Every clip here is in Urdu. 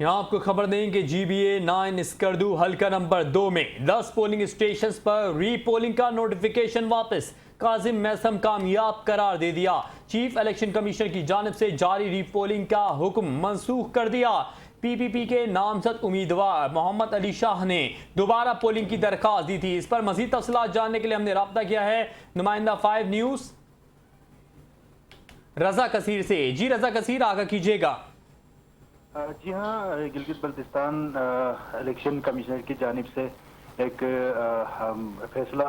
یہاں آپ کو خبر دیں کہ جی بی اے 9 اسکردو حلقہ نمبر 2 میں 10 پولنگ اسٹیشنز پر ری پولنگ کا نوٹیفیکیشن واپس، کاظم میثم کامیاب قرار دے دیا۔ چیف الیکشن کمیشنر کی جانب سے جاری ری پولنگ کا حکم منسوخ کر دیا۔ پی پی پی کے نامزد امیدوار محمد علی شاہ نے دوبارہ پولنگ کی درخواست دی تھی۔ اس پر مزید تفصیلات جاننے کے لیے ہم نے رابطہ کیا ہے نمائندہ 5 نیوز رضا کثیر سے۔ جی رضا کثیر، آگاہ کیجیے گا۔ جی ہاں، گلگت بلتستان الیکشن کمیشنر کی جانب سے ایک فیصلہ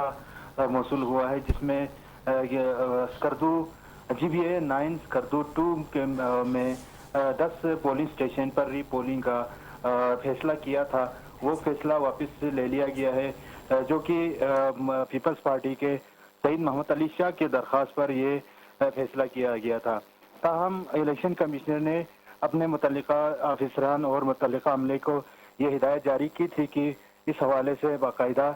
موصول ہوا ہے جس میں اسکردو جی بی اے 9 اسکردو 2 میں 10 پولنگ اسٹیشن پر ری پولنگ کا فیصلہ کیا تھا، وہ فیصلہ واپس لے لیا گیا ہے، جو کہ پیپلز پارٹی کے سعید محمد علی شاہ کی درخواست پر یہ فیصلہ کیا گیا تھا۔ تاہم الیکشن کمیشنر نے اپنے متعلقہ افسران اور متعلقہ عملے کو یہ ہدایت جاری کی تھی کہ اس حوالے سے باقاعدہ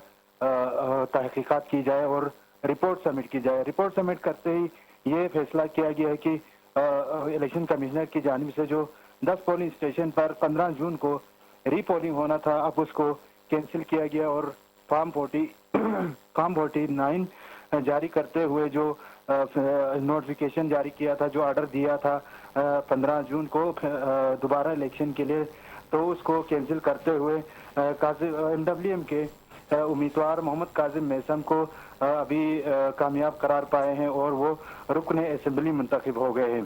تحقیقات کی جائے اور رپورٹ سبمٹ کی جائے۔ رپورٹ سبمٹ کرتے ہی یہ فیصلہ کیا گیا ہے کہ الیکشن کمیشنر کی جانب سے جو 10 پولنگ اسٹیشن پر 15 جون کو ری پولنگ ہونا تھا، اب اس کو کینسل کیا گیا اور فارم 49 جاری کرتے ہوئے جو نوٹیفیکیشن جاری کیا تھا، جو آرڈر دیا تھا 15 جون کو دوبارہ الیکشن کے لیے، تو اس کو کینسل کرتے ہوئے ایم ڈبلیو ایم کے امیدوار محمد کاظم میثم کو ابھی کامیاب قرار پائے ہیں اور وہ رکن اسمبلی منتخب ہو گئے ہیں۔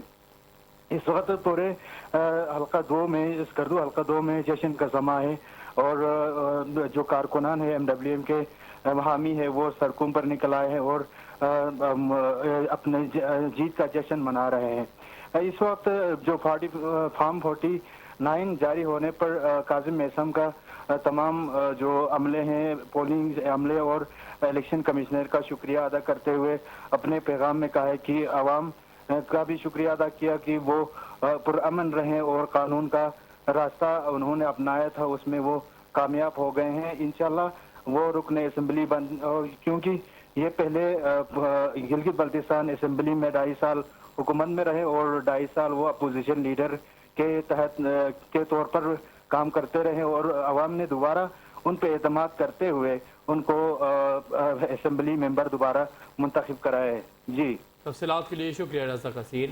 اس وقت پورے حلقہ 2 میں اسکردو حلقہ 2 میں جشن کا سماں ہے اور جو کارکنان ہیں ایم ڈبلیو ایم کے حامی ہے وہ سڑکوں پر نکل آئے ہیں اور اپنے جیت کا جشن منا رہے ہیں۔ اس وقت جو فارم 49 جاری ہونے پر کاظم میثم کا تمام جو عملے ہیں، پولنگ عملے اور الیکشن کمشنر کا شکریہ ادا کرتے ہوئے اپنے پیغام میں کہا ہے کہ عوام کا بھی شکریہ ادا کیا کہ وہ پرامن رہیں اور قانون کا راستہ انہوں نے اپنایا تھا اس میں وہ کامیاب ہو گئے ہیں۔ انشاءاللہ وہ رکن اسمبلی کیونکہ یہ پہلے گلگت بلتستان اسمبلی میں 2.5 سال حکومت میں رہے اور 2.5 سال وہ اپوزیشن لیڈر کے تحت کے طور پر کام کرتے رہے اور عوام نے دوبارہ ان پہ اعتماد کرتے ہوئے ان کو اسمبلی ممبر دوبارہ منتخب کرایا ہے۔ جی، تفصیلات کے لیے شکریہ رضا کثیر۔